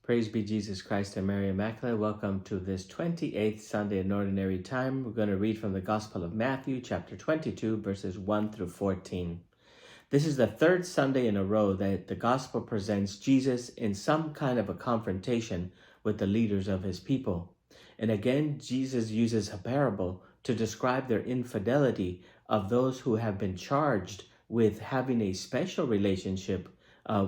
Praise be Jesus Christ and Mary Immaculate. Welcome to this 28th Sunday in Ordinary Time. We're going to read from the Gospel of Matthew, chapter 22, verses 1 through 14. This is the third Sunday in a row that the Gospel presents Jesus in some kind of a confrontation with the leaders of his people. And again, Jesus uses a parable to describe their infidelity of those who have been charged with having a special relationship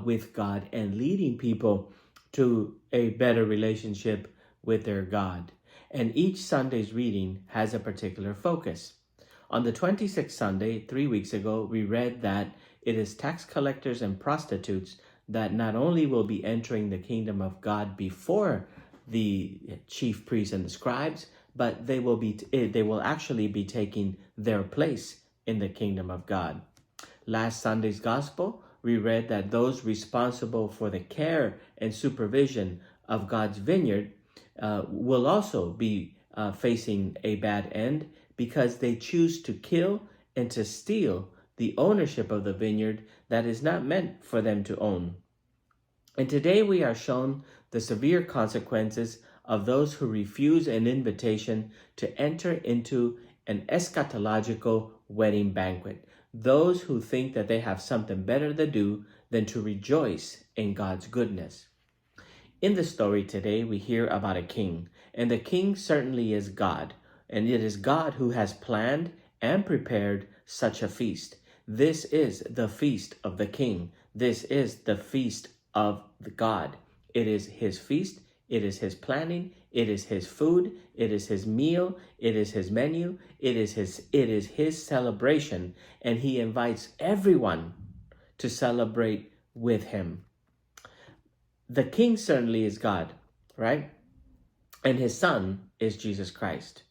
with God and leading people to a better relationship with their God. And each Sunday's reading has a particular focus. On the 26th Sunday, 3 weeks ago, we read that it is tax collectors and prostitutes that not only will be entering the kingdom of God before the chief priests and the scribes, but they will actually be taking their place in the kingdom of God. Last Sunday's gospel, we read that those responsible for the care and supervision of God's vineyard will also be facing a bad end because they choose to kill and to steal the ownership of the vineyard that is not meant for them to own. And today we are shown the severe consequences of those who refuse an invitation to enter into an eschatological wedding banquet. Those who think that they have something better to do than to rejoice in God's goodness. In the story today, we hear about a king, and the king certainly is God, and it is God who has planned and prepared such a feast. This is the feast of the king. This is the feast of the God. It is his feast. It is his planning. It is his food. It is his meal. It is his menu. It is his celebration. And he invites everyone to celebrate with him. The king certainly is God, right? And his son is Jesus Christ.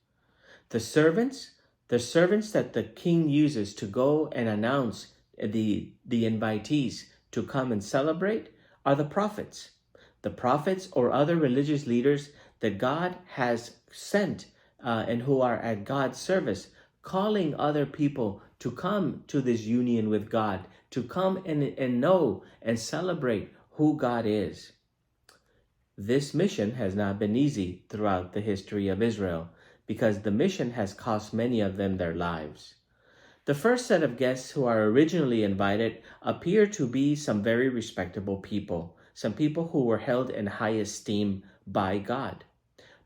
The servants that the king uses to go and announce the invitees to come and celebrate are the prophets. The prophets or other religious leaders that God has sent and who are at God's service, calling other people to come to this union with God, to come and know and celebrate who God is. This mission has not been easy throughout the history of Israel because the mission has cost many of them their lives. The first set of guests who are originally invited appear to be some very respectable people, some people who were held in high esteem by God.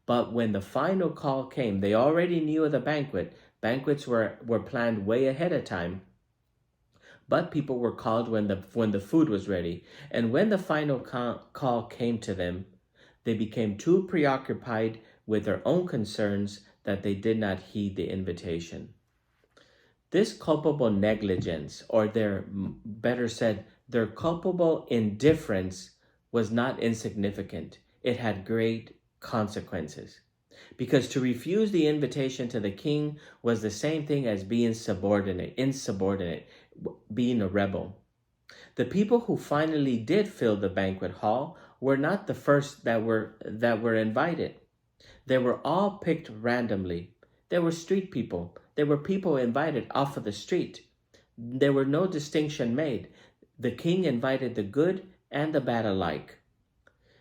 But when the final call came, they already knew of the banquet. Banquets were planned way ahead of time. But people were called when the food was ready. And when the final call came to them, they became too preoccupied with their own concerns that they did not heed the invitation. This culpable negligence, or their culpable indifference, was not insignificant. It had great consequences. Because to refuse the invitation to the king was the same thing as being insubordinate, being a rebel. The people who finally did fill the banquet hall were not the first that were invited. They were all picked randomly. They were street people. They were people invited off of the street. There were no distinction made. The king invited the good and the bad alike.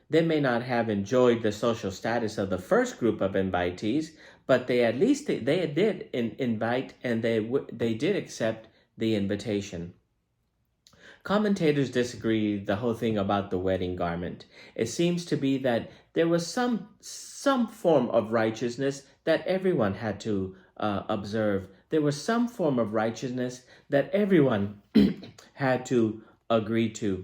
They may not have enjoyed the social status of the first group of invitees, but they did invite and they did accept the invitation. Commentators disagree the whole thing about the wedding garment. It seems to be that there was some form of righteousness that everyone had to observe. There was some form of righteousness that everyone had to agree to.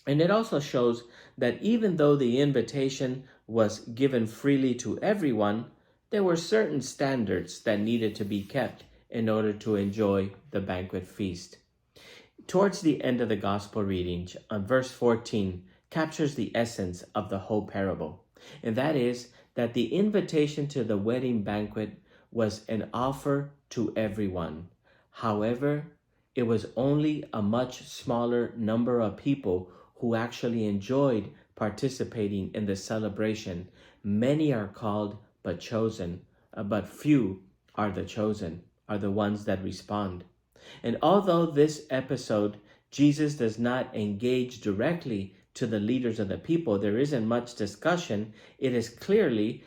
And it also shows that even though the invitation was given freely to everyone, there were certain standards that needed to be kept in order to enjoy the banquet feast. Towards the end of the gospel reading, on verse 14, captures the essence of the whole parable. And that is that the invitation to the wedding banquet was an offer to everyone. However, it was only a much smaller number of people who actually enjoyed participating in the celebration. Many are called but chosen, but few are the chosen, are the ones that respond. And although this episode, Jesus does not engage directly to the leaders of the people. There isn't much discussion. It is clearly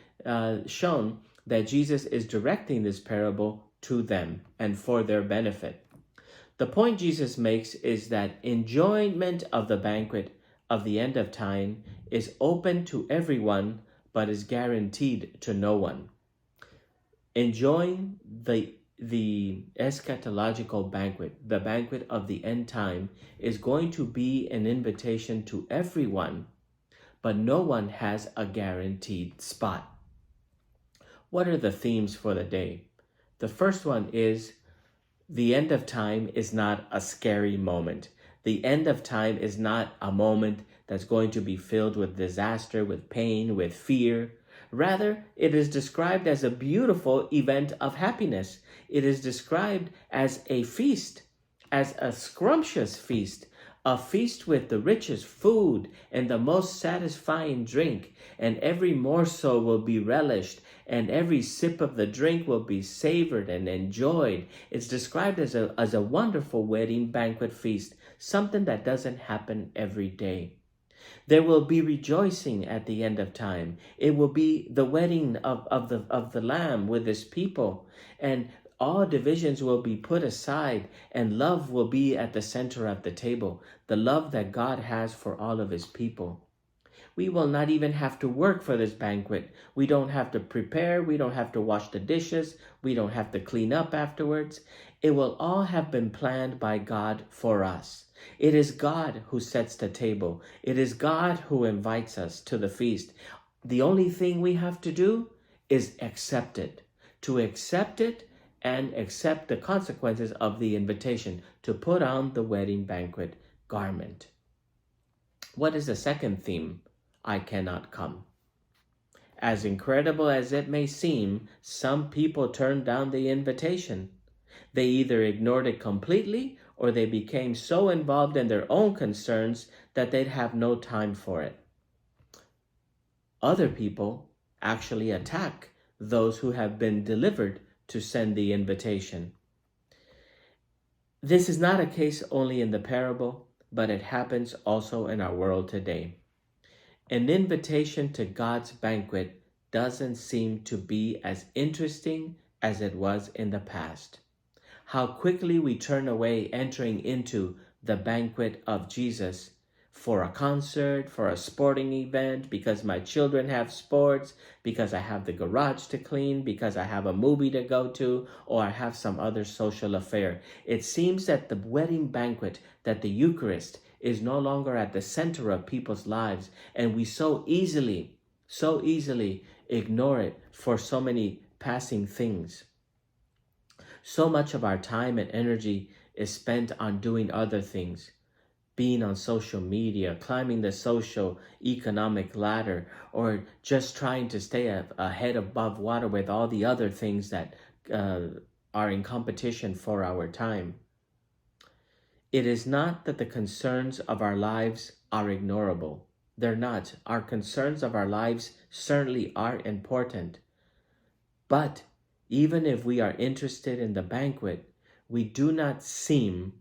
shown that Jesus is directing this parable to them and for their benefit. The point Jesus makes is that enjoyment of the banquet of the end of time is open to everyone, but is guaranteed to no one. Enjoying the eschatological banquet, the banquet of the end time, is going to be an invitation to everyone, but no one has a guaranteed spot. What are the themes for the day? The first one is the end of time is not a scary moment. The end of time is not a moment that's going to be filled with disaster, with pain, with fear. Rather, it is described as a beautiful event of happiness. It is described as a feast, as a scrumptious feast, a feast with the richest food and the most satisfying drink, and every morsel will be relished, and every sip of the drink will be savored and enjoyed. It's described as a wonderful wedding banquet feast, something that doesn't happen every day. There will be rejoicing at the end of time. It will be the wedding of the Lamb with his people, and all divisions will be put aside, and love will be at the center of the table, the love that God has for all of his people. We will not even have to work for this banquet. We don't have to prepare. We don't have to wash the dishes. We don't have to clean up afterwards. It will all have been planned by God for us. It is God who sets the table. It is God who invites us to the feast. The only thing we have to do is accept it. To accept it and accept the consequences of the invitation, to put on the wedding banquet garment. What is the second theme? I cannot come. As incredible as it may seem, some people turned down the invitation. They either ignored it completely, or they became so involved in their own concerns that they'd have no time for it. Other people actually attack those who have been delivered to send the invitation. This is not a case only in the parable, but it happens also in our world today. An invitation to God's banquet doesn't seem to be as interesting as it was in the past. How quickly we turn away entering into the banquet of Jesus for a concert, for a sporting event, because my children have sports, because I have the garage to clean, because I have a movie to go to, or I have some other social affair. It seems that the wedding banquet, that the Eucharist, is no longer at the center of people's lives, and we so easily ignore it for so many passing things. So much of our time and energy is spent on doing other things, being on social media, climbing the social economic ladder, or just trying to stay ahead above water with all the other things that are in competition for our time. It is not that the concerns of our lives are ignorable. They're not. Our concerns of our lives certainly are important. But even if we are interested in the banquet, we do not seem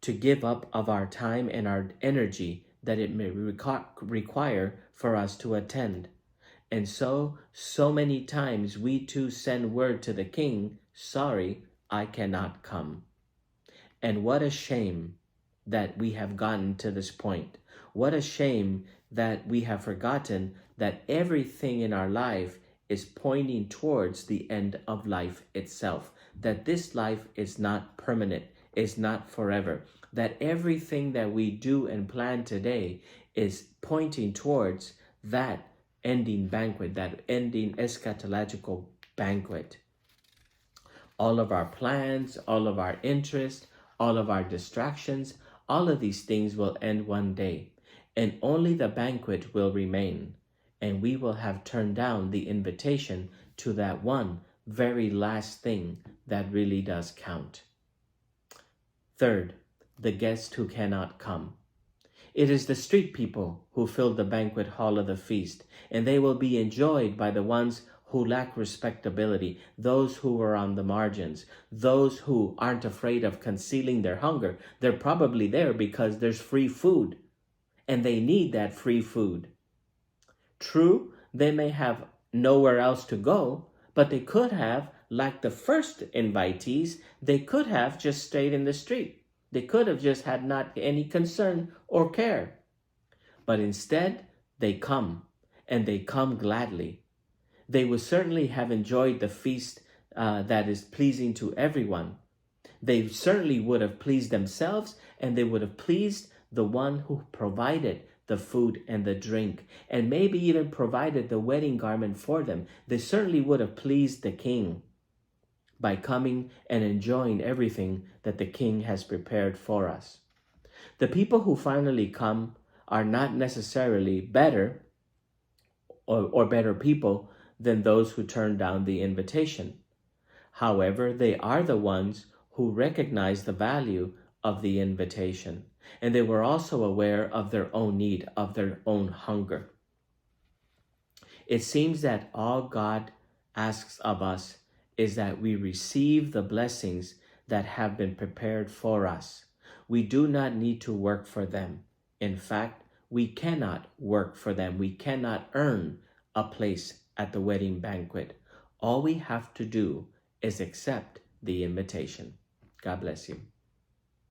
to give up of our time and our energy that it may require for us to attend. And so many times we too send word to the king, sorry, I cannot come. And what a shame that we have gotten to this point. What a shame that we have forgotten that everything in our life is pointing towards the end of life itself. That this life is not permanent, is not forever. That everything that we do and plan today is pointing towards that ending banquet, that ending eschatological banquet. All of our plans, all of our interests, all of our distractions, all of these things will end one day, and only the banquet will remain, and we will have turned down the invitation to that one very last thing that really does count. Third, the guest who cannot come. It is the street people who fill the banquet hall of the feast, and they will be enjoyed by the ones who lack respectability, those who are on the margins, those who aren't afraid of concealing their hunger. They're probably there because there's free food. and they need that free food. True, they may have nowhere else to go, but they could have, like the first invitees, they could have just stayed in the street. They could have just had not any concern or care. But instead, they come, and they come gladly. They would certainly have enjoyed the feast that is pleasing to everyone. They certainly would have pleased themselves, and they would have pleased the one who provided the food and the drink, and maybe even provided the wedding garment for them. They certainly would have pleased the king by coming and enjoying everything that the king has prepared for us. The people who finally come are not necessarily better or better people than those who turn down the invitation. However, they are the ones who recognize the value of the invitation, and they were also aware of their own need, of their own hunger. It seems that all God asks of us is that we receive the blessings that have been prepared for us. We do not need to work for them. In fact, we cannot work for them. We cannot earn a place at the wedding banquet. All we have to do is accept the invitation. God bless you.